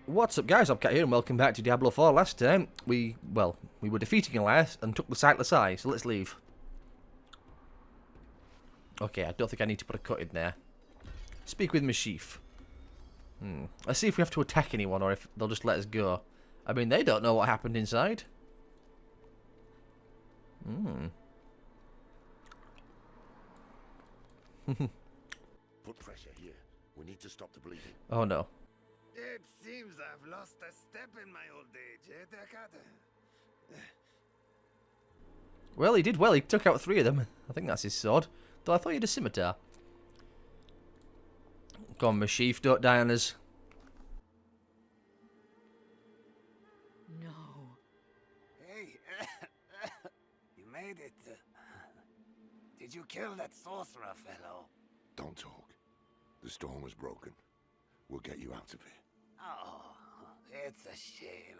What's up, guys? Cat here, and welcome back to Diablo 4. Last time, we were defeating Elias and took the sightless eye, so let's leave. Okay, I don't think I need to put a cut in there. Speak with Mashif. Let's see if we have to attack anyone or if they'll just let us go. I mean, they don't know what happened inside. Put pressure here. We need to stop the bleeding. Oh no. It seems I've lost a step in my old age, eh, Dakata? Well, he did well. He took out 3 of them. I think that's his sword. Though I thought he had a scimitar. Go on, Mashif, don't die on us. No. Hey, you made it. Did you kill that sorcerer fellow? Don't talk. The storm was broken. We'll get you out of here. Oh, it's a shame.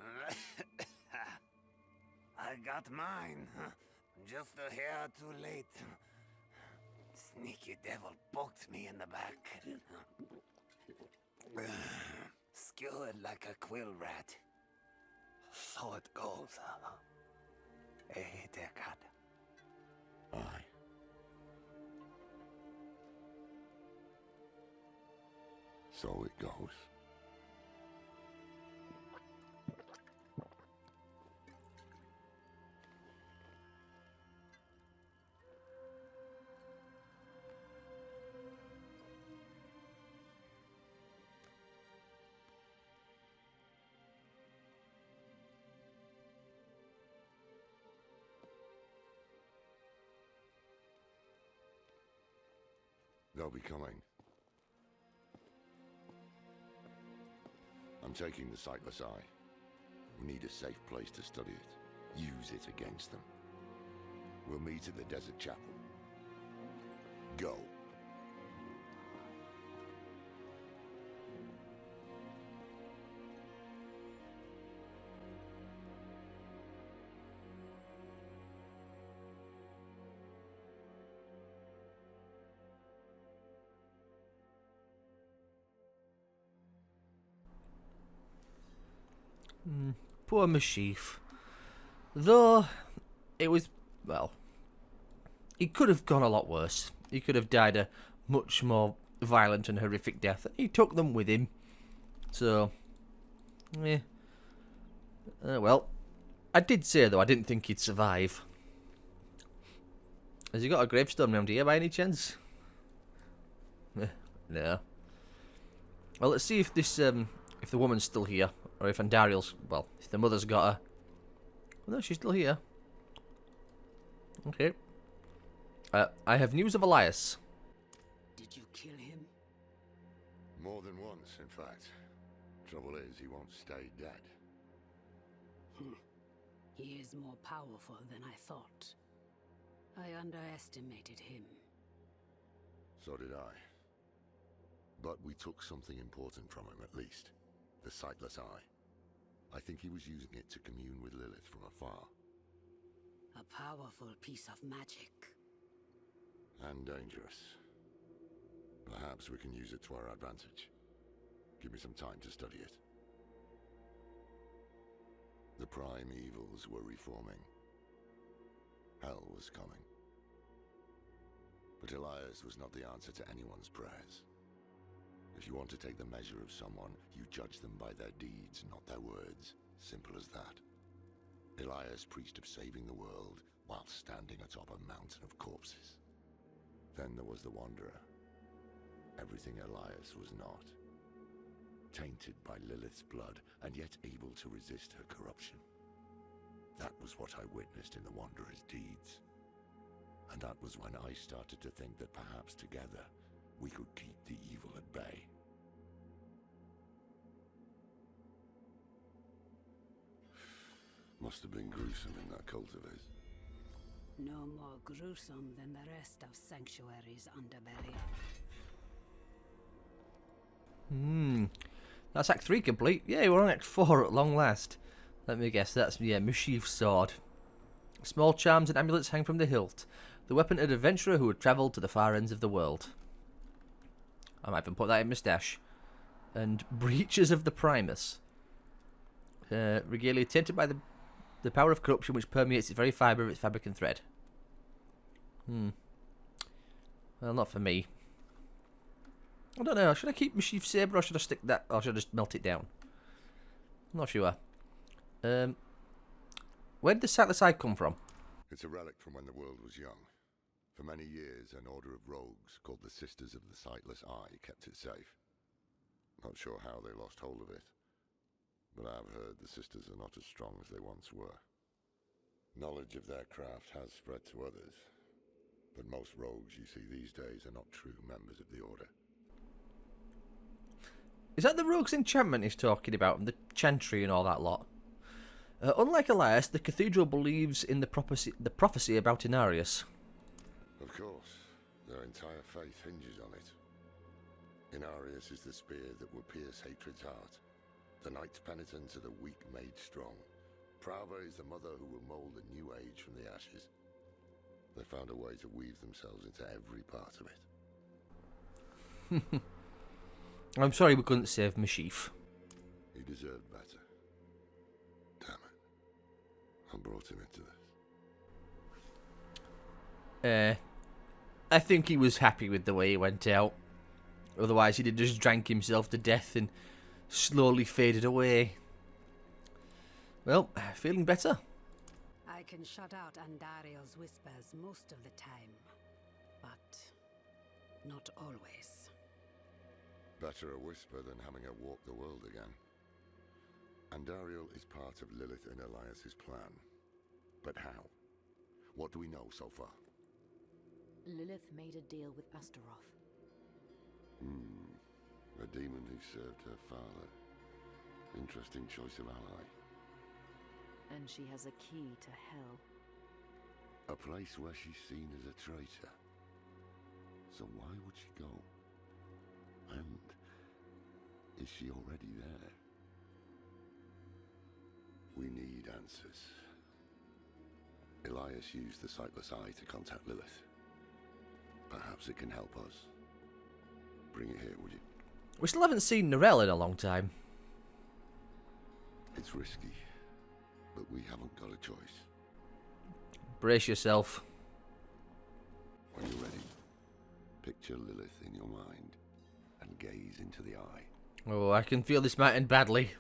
I got mine. Just a hair too late. Sneaky devil poked me in the back. Skewered like a quill rat. So it goes. Hey, Dakata. Aye. So it goes. They'll be coming. I'm taking the sightless eye. We need a safe place to study it. Use it against them. We'll meet at the desert chapel. Go. Poor Mashif. Though, it was, well, he could have gone a lot worse. He could have died a much more violent and horrific death. He took them with him. So, yeah. Well, I did say, though, I didn't think he'd survive. Has he got a gravestone around here by any chance? No. Well, let's see if this, if the woman's still here. Or if Andariel's, well, if the mother's got her. Well, no, she's still here. Okay. I have news of Elias. Did you kill him? More than once, in fact. Trouble is, he won't stay dead. He is more powerful than I thought. I underestimated him. So did I. But we took something important from him, at least. The sightless eye. I think he was using it to commune with Lilith from afar. A powerful piece of magic. And dangerous. Perhaps we can use it to our advantage. Give me some time to study it. The prime evils were reforming. Hell was coming. But Elias was not the answer to anyone's prayers. If you want to take the measure of someone, you judge them by their deeds, not their words. Simple as that. Elias preached of saving the world while standing atop a mountain of corpses. Then there was the Wanderer. Everything Elias was not. Tainted by Lilith's blood, and yet able to resist her corruption. That was what I witnessed in the Wanderer's deeds. And that was when I started to think that perhaps together, we could keep the evil at bay. Must have been gruesome in that cult of his. No more gruesome than the rest of Sanctuary's underbelly. That's Act 3 complete. Yeah, we're on Act 4 at long last. Let me guess, that's, yeah, Mashif's sword. Small charms and amulets hang from the hilt. The weapon of an adventurer who had travelled to the far ends of the world. I might even put that in my stash. And breaches of the Primus. Regalia tainted by the power of corruption which permeates its very fibre of its fabric and thread. Well, not for me. I don't know. Should I keep Mischief Saber or should I stick that, or should I just melt it down? I'm not sure. Where did the Sightless Eye come from? It's a relic from when the world was young. For many years, an order of rogues called the Sisters of the Sightless Eye kept it safe. Not sure how they lost hold of it, but I've heard the Sisters are not as strong as they once were. Knowledge of their craft has spread to others, but most rogues you see these days are not true members of the order. Is that the rogue's enchantment he's talking about, and the chantry and all that lot? Unlike Elias, the cathedral believes in the prophecy about Inarius. Of course, their entire faith hinges on it. Inarius is the spear that will pierce hatred's heart. The knight's penitents are the weak made strong. Prava is the mother who will mold a new age from the ashes. They found a way to weave themselves into every part of it. I'm sorry we couldn't save Mischief. He deserved better. Damn it. I brought him into this. I think he was happy with the way he went out. Otherwise he'd have just drank himself to death and slowly faded away. Well, feeling better. I can shut out Andario's whispers most of the time, but not always. Better a whisper than having her walk the world again. Andariel is part of Lilith and Elias's plan. But how? What do we know so far? Lilith made a deal with Astaroth. A demon who served her father. Interesting choice of ally. And she has a key to hell. A place where she's seen as a traitor. So why would she go? And is she already there? We need answers. Elias used the Sightless Eye to contact Lilith. Perhaps it can help us. Bring it here, would you? We still haven't seen Narelle in a long time. It's risky, but we haven't got a choice. Brace yourself. When you're ready, picture Lilith in your mind and gaze into the eye. Oh, I can feel this might end badly.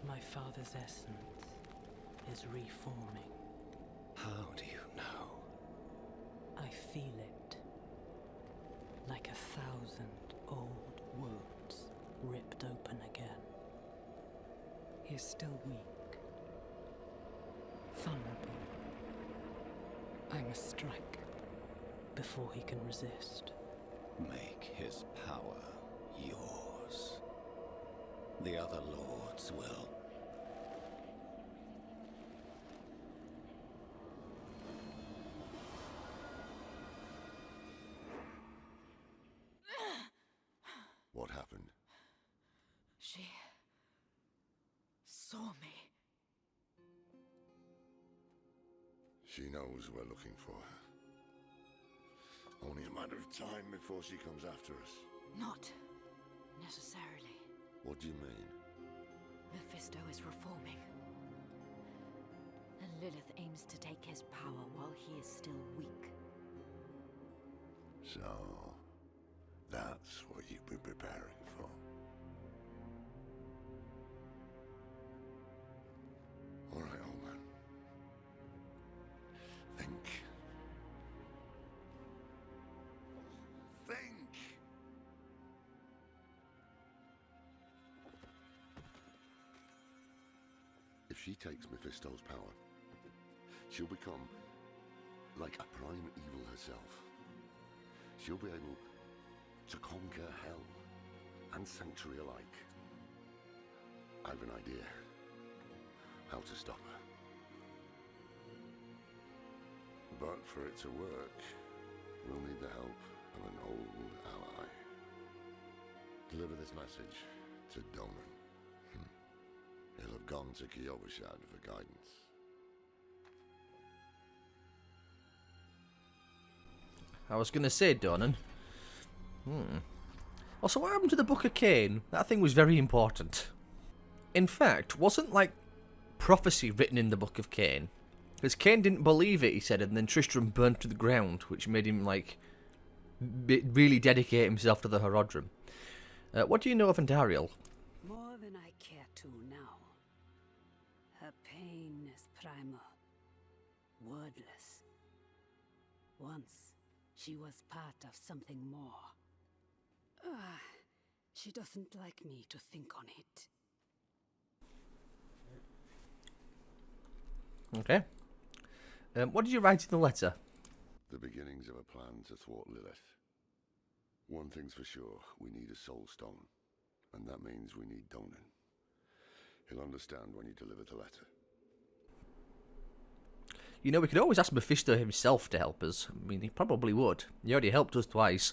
My father's essence is reforming. How do you know? I feel it. Like 1,000 old wounds ripped open again. He's still weak. Vulnerable. I must strike before he can resist. Make his power yours. The other lords will. What happened? She saw me. She knows we're looking for her. Only a matter of time before she comes after us. Not necessarily. What do you mean? Mephisto is reforming. And Lilith aims to take his power while he is still weak. So, that's what you've been preparing for. All right, old man. Think. Think! If she takes Mephisto's power, she'll become like a prime evil herself. She'll be able to conquer hell and sanctuary alike. I have an idea how to stop her. But for it to work, we'll need the help of an old ally. Deliver this message to Donan. He'll have gone to Kyovashad for guidance. I was going to say Donan. Also, what happened to the Book of Cain? That thing was very important. In fact, wasn't like prophecy written in the Book of Cain? Because Cain didn't believe it, he said, and then Tristram burned to the ground, which made him like really dedicate himself to the Horodrim. What do you know of Andariel? More than I care to now. Her pain is primal, wordless. Once, she was part of something more. She doesn't like me to think on it. Okay. What did you write in the letter? The beginnings of a plan to thwart Lilith. One thing's for sure, we need a soul stone. And that means we need Donan. He'll understand when you deliver the letter. You know, we could always ask Mephisto himself to help us. I mean, he probably would. He already helped us twice.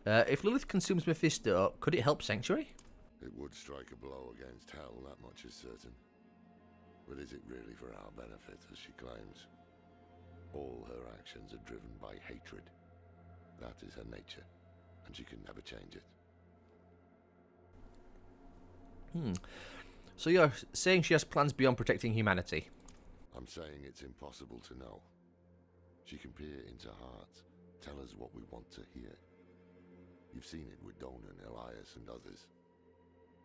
If Lilith consumes Mephisto, could it help Sanctuary? It would strike a blow against Hell, that much is certain. But is it really for our benefit, as she claims? All her actions are driven by hatred. That is her nature, and she can never change it. So you're saying she has plans beyond protecting humanity? I'm saying it's impossible to know. She can peer into hearts, tell us what we want to hear. You've seen it with Donan, Elias, and others.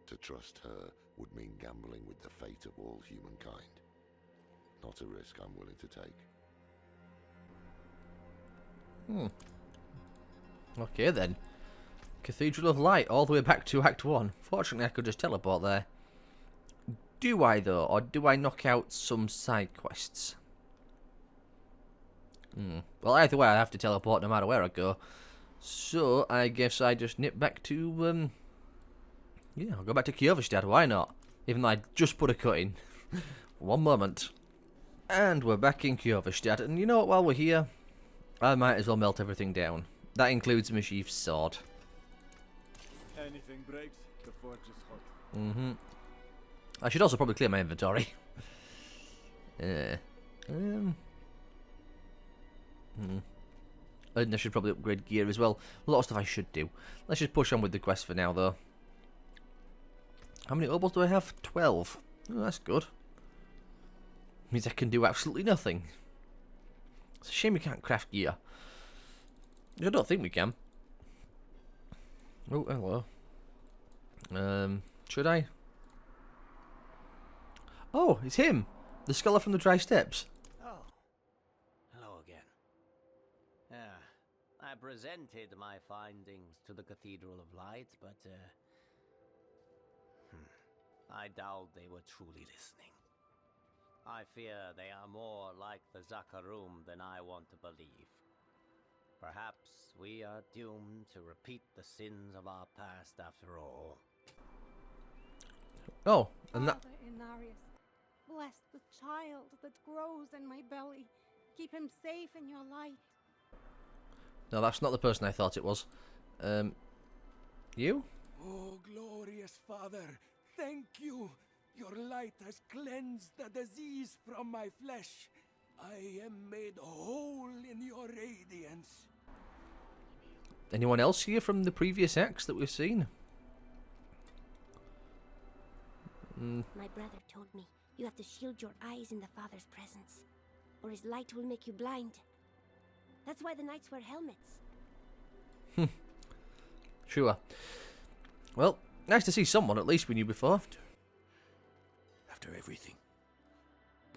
To trust her would mean gambling with the fate of all humankind. Not a risk I'm willing to take. Okay then. Cathedral of Light, all the way back to Act 1. Fortunately, I could just teleport there. Do I, though? Or do I knock out some side quests? Well, either way, I have to teleport no matter where I go. So, I guess I just nip back to, yeah, I'll go back to Kyovashad, why not? Even though I just put a cut in. One moment. And we're back in Kyovashad, and you know what, while we're here, I might as well melt everything down. That includes Mashif's sword. Anything breaks, the forge is hot. I should also probably clear my inventory. And I should probably upgrade gear as well. A lot of stuff I should do. Let's just push on with the quest for now, though. How many obols do I have? 12. Oh, that's good. Means I can do absolutely nothing. It's a shame we can't craft gear. I don't think we can. Oh, hello. Should I? Oh, it's him! The scholar from the Dry Steppes. Oh, hello again. I presented my findings to the Cathedral of Light, but I doubt they were truly listening. I fear they are more like the Zakarum than I want to believe. Perhaps we are doomed to repeat the sins of our past after all. Oh, and that... Father Inarius, bless the child that grows in my belly. Keep him safe in your light. No, that's not the person I thought it was. You? Oh, glorious Father, thank you. Your light has cleansed the disease from my flesh. I am made whole in your radiance. Anyone else here from the previous acts that we've seen? My brother told me you have to shield your eyes in the Father's presence, or his light will make you blind. That's why the knights wear helmets. Sure. Well, nice to see someone at least we knew before. After everything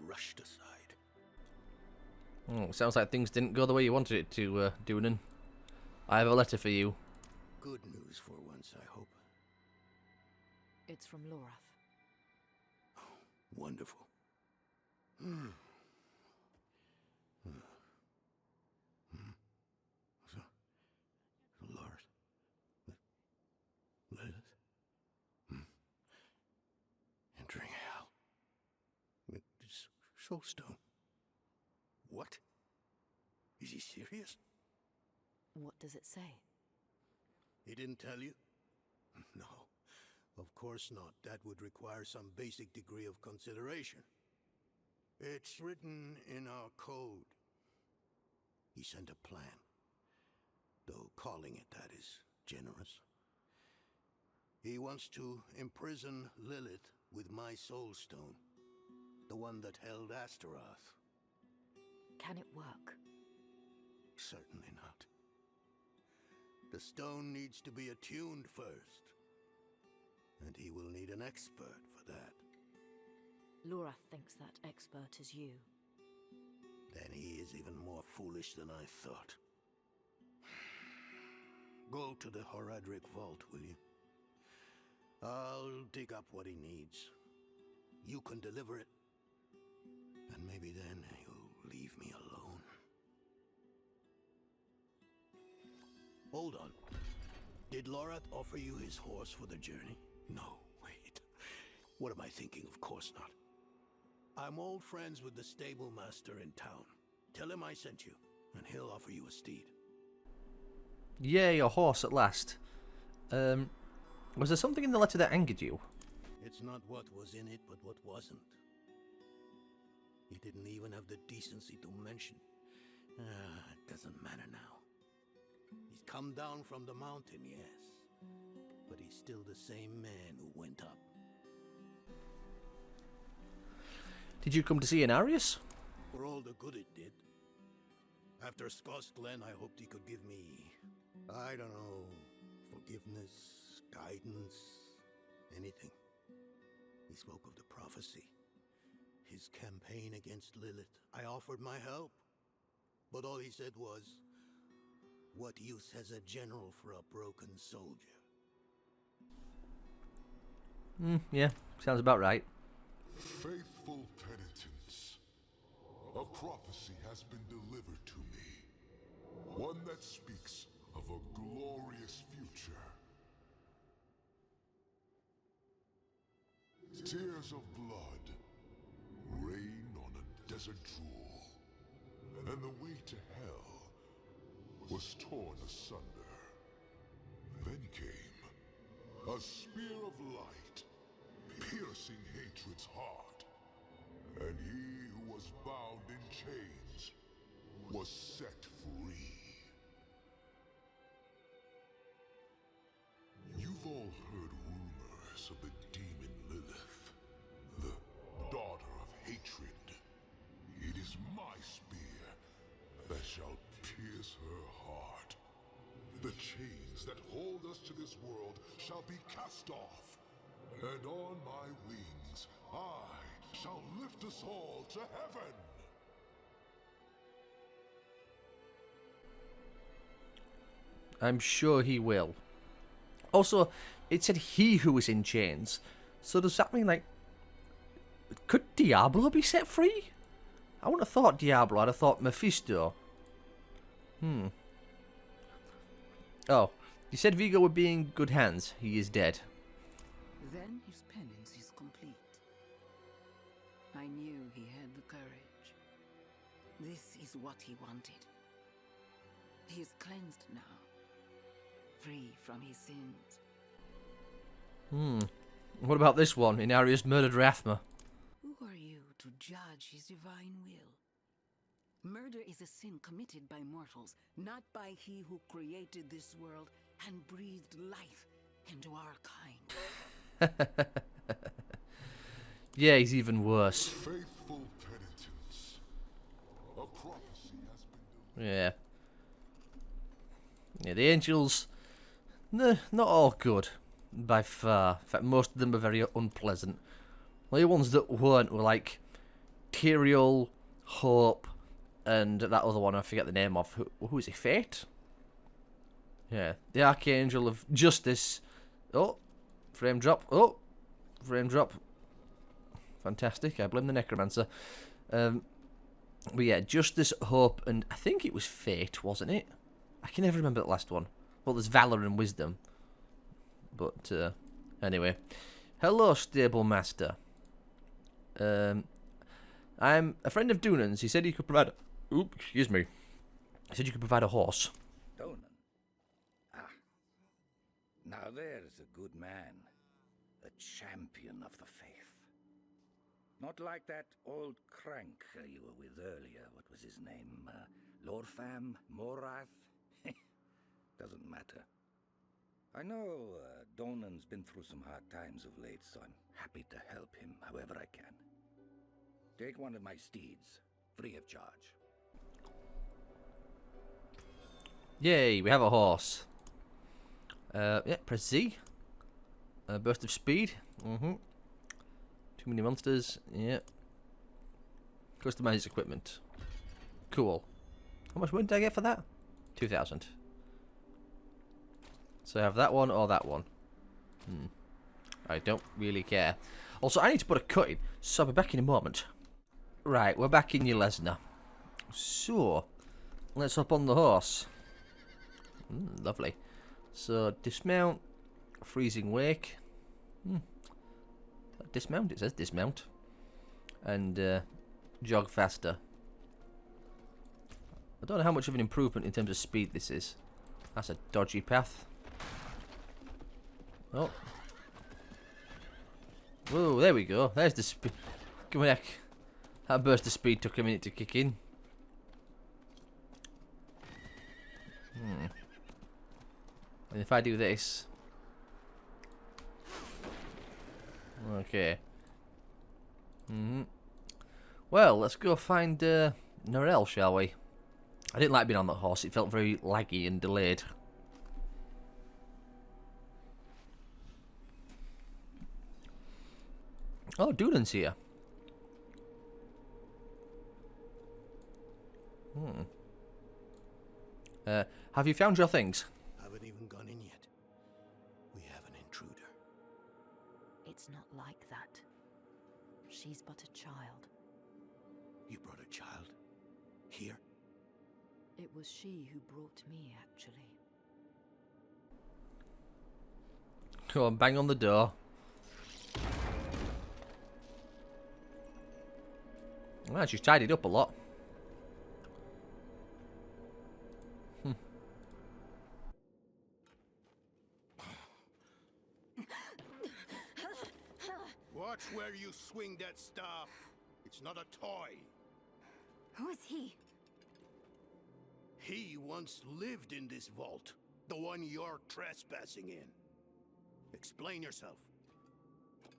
brushed aside. Oh, sounds like things didn't go the way you wanted it to, Doonan. I have a letter for you. Good news for once, I hope. It's from Lorath. Oh, wonderful. So, Lord, Lilith, entering hell. This soulstone. What? Is he serious? What does it say? He didn't tell you? No, of course not. That would require some basic degree of consideration. It's written in our code. He sent a plan, though calling it that is generous. He wants to imprison Lilith with my soul stone, the one that held Astaroth. Can it work? Certainly not. The stone needs to be attuned first, and he will need an expert for that. Laura thinks that expert is you. Then he is even more foolish than I thought. Go to the Horadric vault, will you? I'll dig up what he needs. You can deliver it, and maybe then he'll leave me alone. Hold on. Did Lorath offer you his horse for the journey? No, wait. What am I thinking? Of course not. I'm old friends with the stable master in town. Tell him I sent you, and he'll offer you a steed. Yay, a horse at last. Was there something in the letter that angered you? It's not what was in it, but what wasn't. He didn't even have the decency to mention. It doesn't matter now. He's come down from the mountain, yes. But he's still the same man who went up. Did you come to see Inarius? For all the good it did. After Scott's Glen, I hoped he could give me, I don't know, forgiveness, guidance, anything. He spoke of the prophecy, his campaign against Lilith. I offered my help, but all he said was, "What use has a general for a broken soldier?" Yeah, sounds about right. Faithful penitents, a prophecy has been delivered to me. One that speaks of a glorious future. Tears of blood rain on a desert jewel, and the way to hell was torn asunder. Then came a spear of light, piercing hatred's heart, and he who was bound in chains was set free. You've all heard rumors of the demon Lilith, the daughter of hatred. It is my spear that shall pierce her heart. The chains that hold us to this world shall be cast off, and on my wings I shall lift us all to heaven. I'm sure he will. Also, it said he who was in chains. So does that mean, like, could Diablo be set free? I wouldn't have thought Diablo. I'd have thought Mephisto. Oh, you said Vigo would be in good hands. He is dead. Then his penance is complete. I knew he had the courage. This is what he wanted. He is cleansed now, free from his sins. What about this one? Inarius murdered Rathma. Who are you to judge his divine will? Murder is a sin committed by mortals, not by he who created this world and breathed life into our kind. Yeah, he's even worse. Faithful penitents, a prophecy has been delivered. Yeah. Yeah, the angels, not all good, by far. In fact, most of them are very unpleasant. The ones that weren't were like Tyrael, Hope, and that other one I forget the name of. Who is it? Fate? Yeah, the Archangel of Justice. Oh, frame drop. Oh, frame drop. Fantastic. I blame the Necromancer. But yeah, Justice, Hope, and I think it was Fate, wasn't it? I can never remember the last one. Well, there's Valor and Wisdom. But anyway, hello, Stable Master. I'm a friend of Dunan's. He said he could provide. Excuse me. He said you could provide a horse. Donan? Now there's a good man. A champion of the faith. Not like that old crank you were with earlier. What was his name? Lord Fam? Morath? Doesn't matter. I know Donan's been through some hard times of late, so I'm happy to help him however I can. Take one of my steeds, free of charge. Yay, we have a horse. Yeah, press Z. Burst of speed. Too many monsters. Yeah. Customize equipment. Cool. How much money did I get for that? 2,000. So I have that one or that one. I don't really care. Also, I need to put a cut in, so I'll be back in a moment. Right, we're back in your Lesnar. So, let's hop on the horse. Lovely. So, dismount. Freezing wake. Dismount, it says dismount. And jog faster. I don't know how much of an improvement in terms of speed this is. That's a dodgy path. Oh. Whoa, there we go. There's the speed. Come back. That burst of speed took a minute to kick in. And if I do this... Okay. Well, let's go find Norel, shall we? I didn't like being on that horse. It felt very laggy and delayed. Oh, Dunan's here. Have you found your things? Haven't even gone in yet. We have an intruder. It's not like that. She's but a child. You brought a child? Here? It was she who brought me, actually. Go on, bang on the door. Well, she's tidied up a lot. Watch where you swing that staff. It's not a toy. Who is he? He once lived in this vault. The one you're trespassing in. Explain yourself.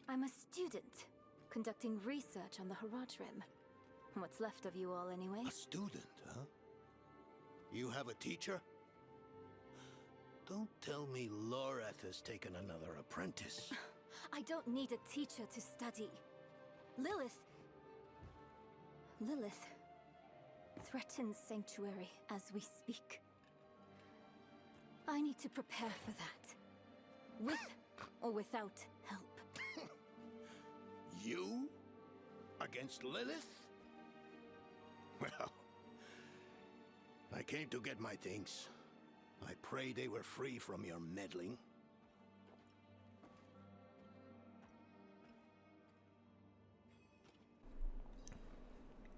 I'm a student, conducting research on the Horadrim. What's left of you all, anyway? A student, huh? You have a teacher? Don't tell me Lorath has taken another apprentice. I don't need a teacher to study. Lilith threatens Sanctuary as we speak. I need to prepare for that. With or without help. You? Against Lilith? Well, I came to get my things. I pray they were free from your meddling.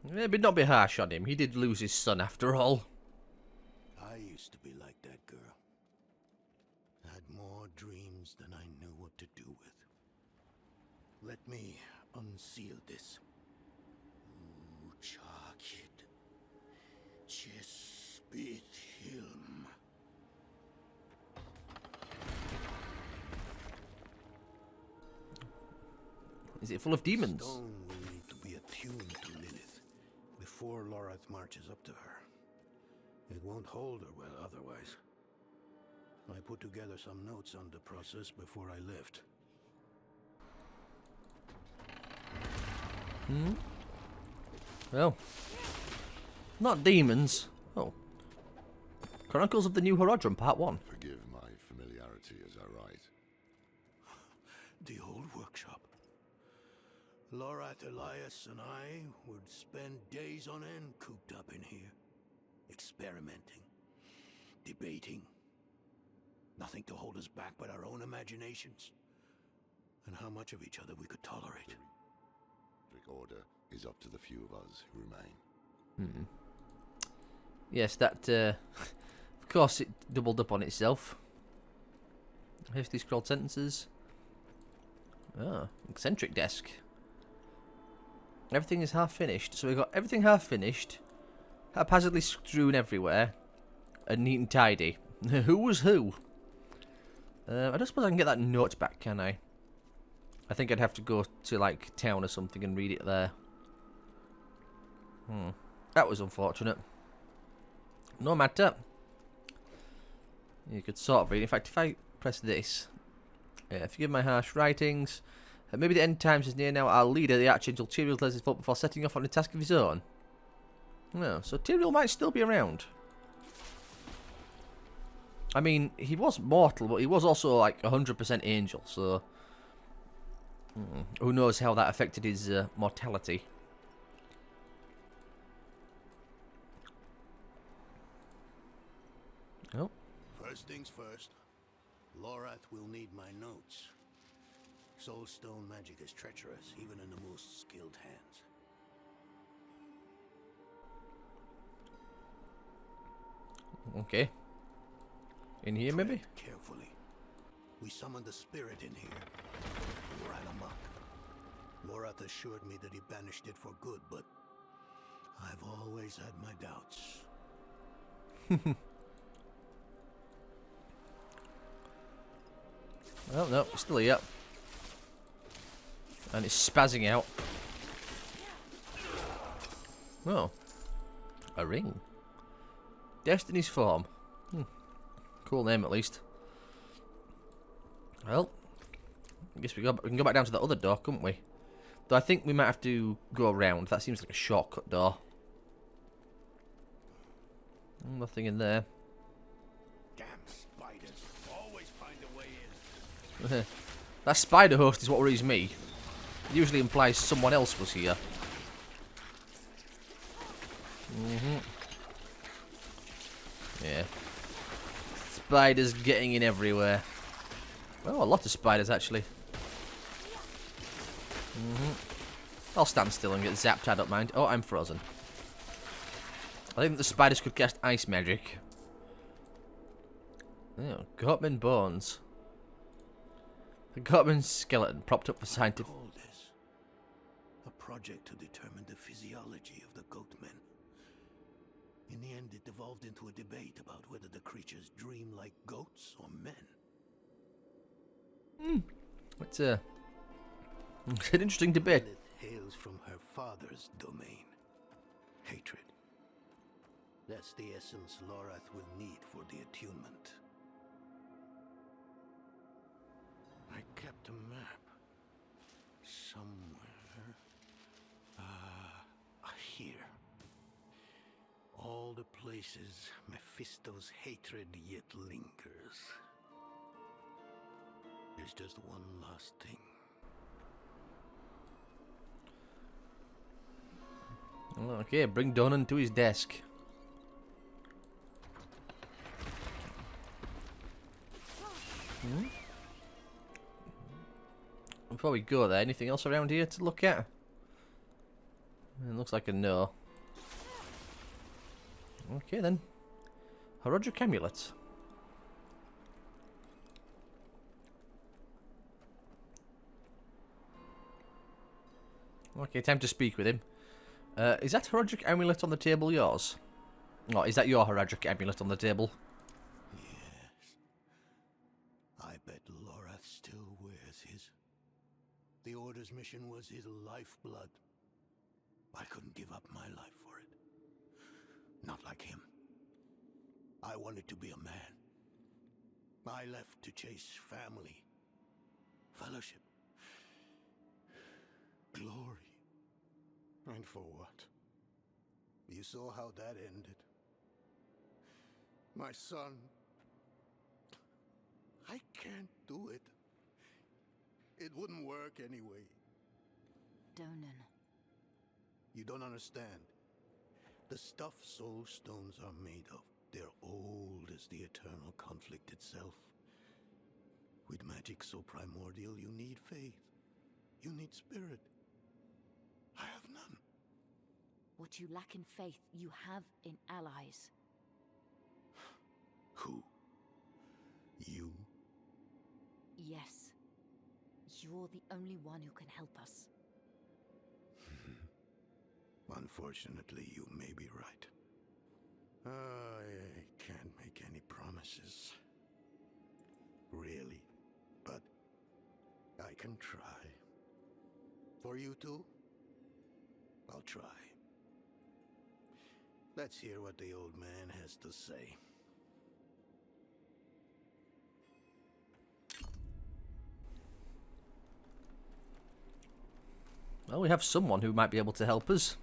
Maybe not be harsh on him. He did lose his son after all. I used to be like that girl. Had more dreams than I knew what to do with. Let me unseal this. Uchakid. Chespit Hilm. Is it full of demons? Stone will need to be attuned to Lilith before Lorath marches up to her. It won't hold her well otherwise. I put together some notes on the process before I left. Well, not demons. Oh. Chronicles of the New Horadrim, Part 1. Forgive my familiarity as I write. The old workshop. Lorath, Elias, and I would spend days on end cooped up in here. Experimenting. Debating. Nothing to hold us back but our own imaginations. And how much of each other we could tolerate. The order is up to the few of us who remain. Yes, that, of course it doubled up on itself. Hastily scrolled sentences. Oh, eccentric desk. Everything is half finished. So we've got everything half finished, haphazardly strewn everywhere, and neat and tidy. Who was who? I don't suppose I can get that note back, can I? I think I'd have to go to, like, town or something and read it there. That was unfortunate. No matter. You could sort of read. In fact, if I press this, forgive my harsh writings. Maybe the end times is near now. Our leader, the Archangel Tyrael, declares his vote before setting off on a task of his own. No, so Tyrael might still be around. I mean, he was mortal, but he was also like 100% angel, so who knows how that affected his mortality. Oh. First things first, Lorath will need my notes. Soulstone magic is treacherous, even in the most skilled hands. Okay. In here, maybe? Carefully. We summoned the spirit in here. We ran amok. Lorath assured me that he banished it for good, but I've always had my doubts. Oh, no, it's still here. And it's spazzing out. Oh. A ring. Destiny's form. Cool name, at least. Well, I guess we can go back down to the other door, couldn't we? Though I think we might have to go around. That seems like a shortcut door. Nothing in there. Damn spiders. Always find a way in. That spider host is what worries me. It usually implies someone else was here. Yeah. Spiders getting in everywhere. Oh, a lot of spiders, actually. I'll stand still and get zapped, I don't mind. Oh, I'm frozen. I think the spiders could cast ice magic. Oh, Goatman bones. The Goatman skeleton propped up for scientific... Call this a project to determine the physiology of the Goatmen. In the end, it devolved into a debate about whether the creatures dream like goats or men. It's an interesting debate. Lilith hails from her father's domain. Hatred. That's the essence Lorath will need for the attunement. I kept a map. Somewhere. Here. All the places Mephisto's hatred yet lingers. There's just one last thing. Okay, bring Donan to his desk. Before we go there, anything else around here to look at? It looks like a no. Okay then. Horodric amulet. Okay, time to speak with him. Is that Horodric amulet on the table yours? Or is that your Horodric amulet on the table? Yes. I bet Lorath still wears his. The Order's mission was his lifeblood. I couldn't give up my life for it. Not like him. I wanted to be a man. I left to chase family, fellowship, glory. And for what? You saw how that ended. My son. I can't do it. It wouldn't work anyway. Donan. You don't understand. The stuff soul stones are made of, they're old as the eternal conflict itself. With magic so primordial, you need faith. You need spirit. I have none. What you lack in faith, you have in allies. Who? You? yes. You're the only one who can help us. Unfortunately, you may be right. I can't make any promises. Really. But I can try. For you two, I'll try. Let's hear what the old man has to say. Well, we have someone who might be able to help us.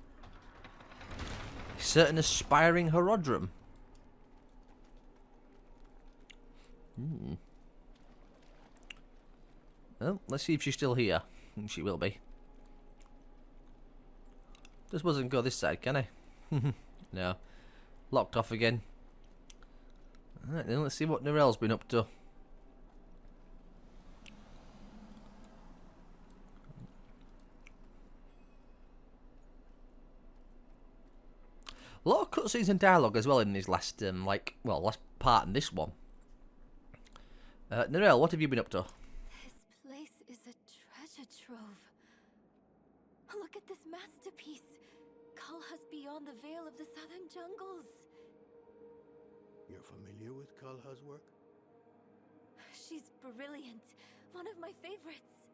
A certain aspiring Horadrim. Well, let's see if she's still here. She will be. Just wasn't go this side, can I? No. Locked off again. Alright then, let's see what Narelle's been up to. A lot of cutscenes and dialogue as well in his last, last part in this one. Narelle, what have you been up to? This place is a treasure trove. Look at this masterpiece. Kalha's beyond the veil of the southern jungles. You're familiar with Kalha's work? She's brilliant. One of my favorites.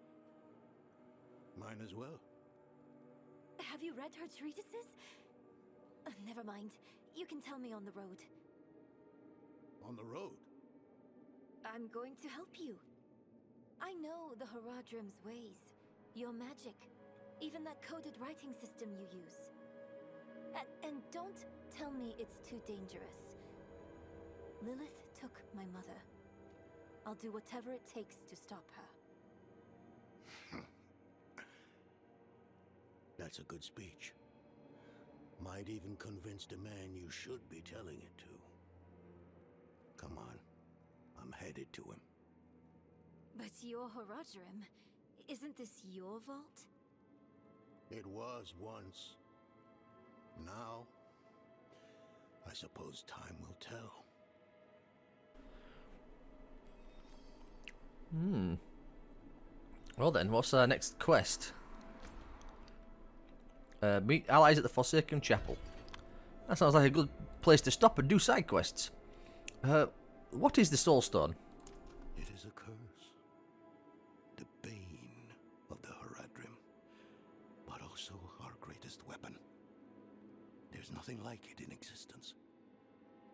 Mine as well. Have you read her treatises? Never mind. You can tell me on the road. On the road? I'm going to help you. I know the Horadrim's ways. Your magic. Even that coded writing system you use. And don't tell me it's too dangerous. Lilith took my mother. I'll do whatever it takes to stop her. That's a good speech. Might even convince the man you should be telling it to. Come on. I'm headed to him. But you're Horadrim. Isn't this your vault? It was once. Now, I suppose time will tell. Well then, what's our next quest? Meet allies at the Forsaken Chapel. That sounds like a good place to stop and do side quests. What is the Soul Stone? It is a curse. The bane of the Horadrim. But also our greatest weapon. There's nothing like it in existence.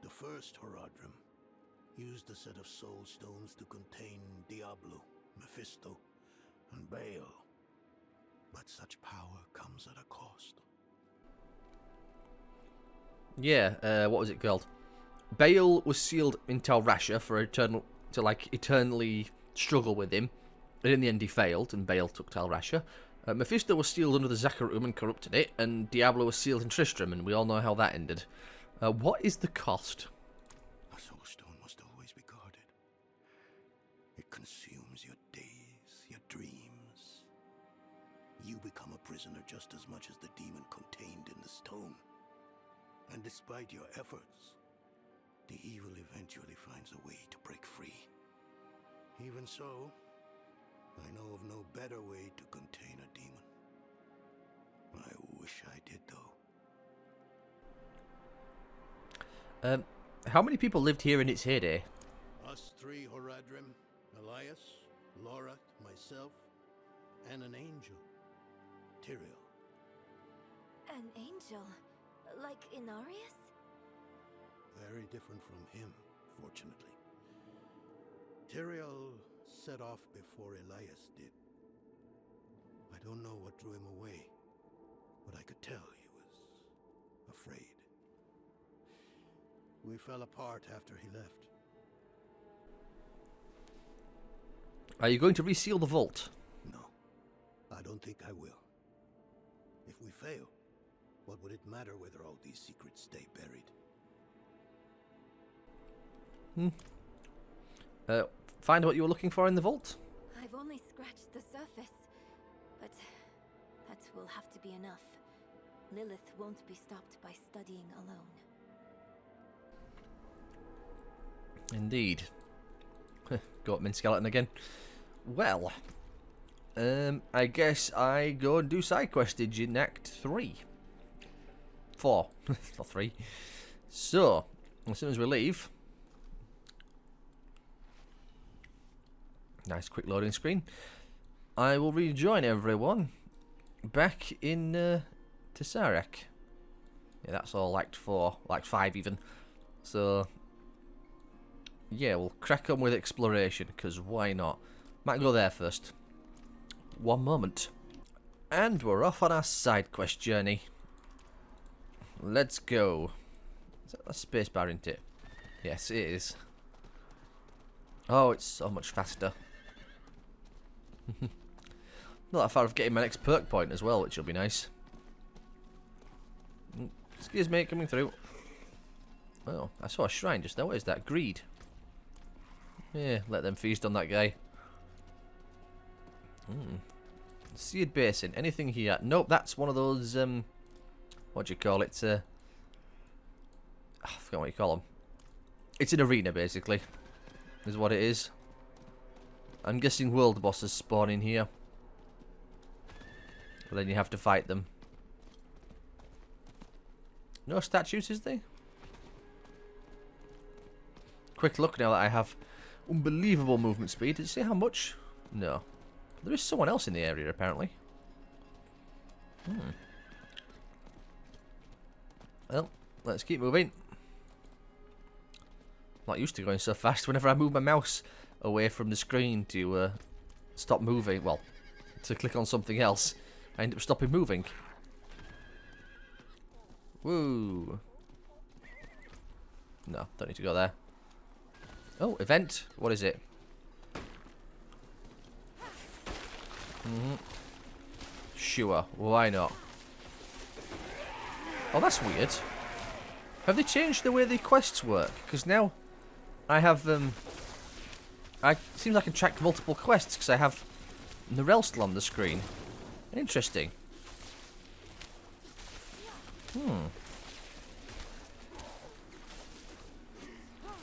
The first Horadrim used a set of soul stones to contain Diablo, Mephisto, and Baal. But such power comes at a cost. Yeah, what was it called? Baal was sealed in Tal Rasha for eternally struggle with him. And in the end he failed, and Baal took Tal Rasha. Mephisto was sealed under the Zakarum and corrupted it, and Diablo was sealed in Tristram, and we all know how that ended. What is the cost? A soul stone must always be guarded. It consumes your days, your dreams. You become a prisoner just as much as the demon contained in the stone. And despite your efforts, the evil eventually finds a way to break free. Even so, I know of no better way to contain a demon. I wish I did, though. How many people lived here in its heyday? Us three Horadrim, Elias, Lorath, myself, and an angel, Tyrael. An angel? Like Inarius? Very different from him, fortunately. Tyrael set off before Elias did. I don't know what drew him away, but I could tell he was afraid. We fell apart after he left. Are you going to reseal the vault? No, I don't think I will. If we fail, what would it matter whether all these secrets stay buried? Find what you were looking for in the vault? I've only scratched the surface, but that will have to be enough. Lilith won't be stopped by studying alone. Indeed. Goatman skeleton again. Well, I guess I go and do side questage in Act 3. 4, not 3. So, as soon as we leave, nice quick loading screen, I will rejoin everyone back in Tessarek. Yeah, that's all Act 4, Act 5 even. So, yeah, we'll crack on with exploration, because why not? Might go there first. One moment. And we're off on our side quest journey. Let's go. Is that a space bar, isn't it? Yes, it is. Oh, it's so much faster. Not that far of getting my next perk point as well, which will be nice. Excuse me, coming through. Oh, I saw a shrine just now. What is that? Greed. Yeah, let them feast on that guy. Seared basin. Anything here? Nope, that's one of those, what do you call it? I forgot what you call them. It's an arena, basically, is what it is. I'm guessing world bosses spawn in here. But then you have to fight them. No statues, is there? Quick look now that I have unbelievable movement speed. Did you see how much? No. There is someone else in the area, apparently. Well, let's keep moving. Not used to going so fast. Whenever I move my mouse away from the screen to stop moving, well, to click on something else, I end up stopping moving. Woo. No, don't need to go there. Oh, event. What is it? Sure, why not? Oh, that's weird. Have they changed the way the quests work? Because now I have seems like I can track multiple quests because I have Narelle still on the screen. Interesting.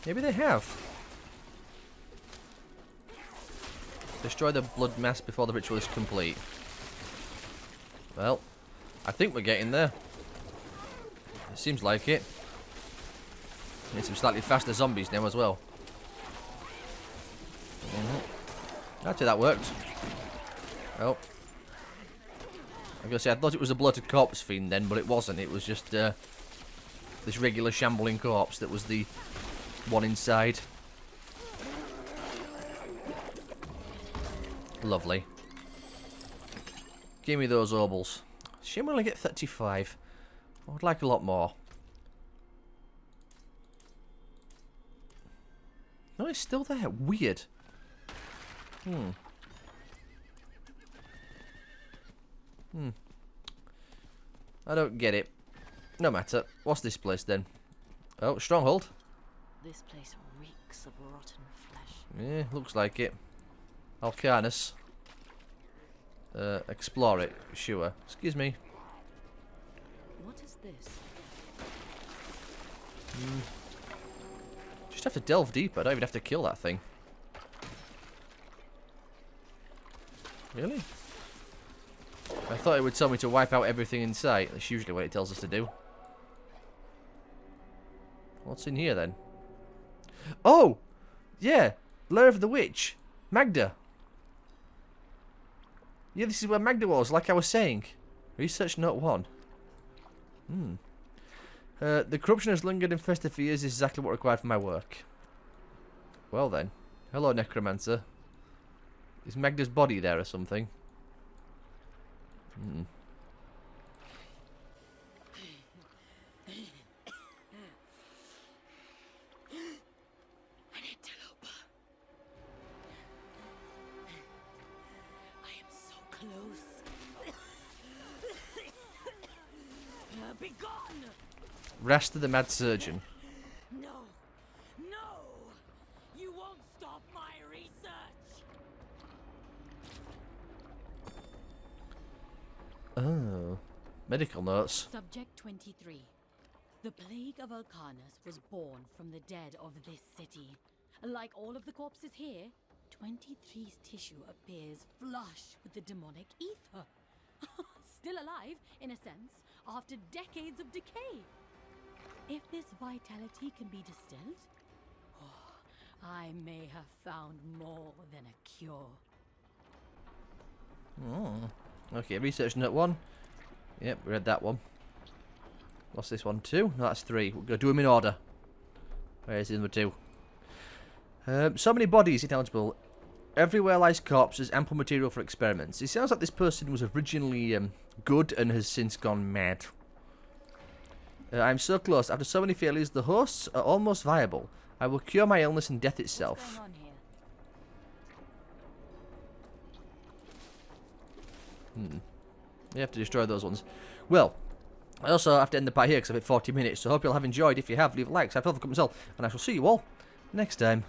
Maybe they have. Destroy the blood mass before the ritual is complete. Well, I think we're getting there. It seems like it. Need some slightly faster zombies now as well. Actually, that worked. Oh. I'm gonna say, I thought it was a bloated corpse fiend then, but it wasn't. It was just this regular shambling corpse that was the one inside. Lovely. Give me those obols. Shame we only get 35. I would like a lot more. No, it's still there. Weird. I don't get it. No matter. What's this place then? Oh, stronghold. This place reeks of rotten flesh. Yeah, looks like it. Alcanus. Explore it. Sure. Excuse me. What is this? Just have to delve deeper. I don't even have to kill that thing. Really? I thought it would tell me to wipe out everything in sight. That's usually what it tells us to do. What's in here then? Oh! Yeah! Lair of the Witch. Magda. Yeah, this is where Magda was, like I was saying. Research note 1. The corruption has lingered and festered for years is exactly what required for my work. Well then. Hello, Necromancer. Is Magda's body there or something? Be gone! Rasta the Mad Surgeon. No! No! You won't stop my research! Oh. Medical notes. Subject 23. The plague of Alcanus was born from the dead of this city. Like all of the corpses here, 23's tissue appears flush with the demonic ether. Still alive, in a sense, after decades of decay. If this vitality can be distilled, I may have found more than a cure. Okay, research note 1. Yep, we read that one. What's this one? 2? No, that's 3. We're going to do them in order. Where's the number 2? So many bodies ineligible. Everywhere lies corpses, ample material for experiments. It sounds like this person was originally good and has since gone mad. I'm so close. After so many failures, the hosts are almost viable. I will cure my illness and death itself. What's going on here? You have to destroy those ones. Well, I also have to end the part here because I've hit 40 minutes. So I hope you'll have enjoyed. If you have, leave a like, subscribe for myself, and I shall see you all next time.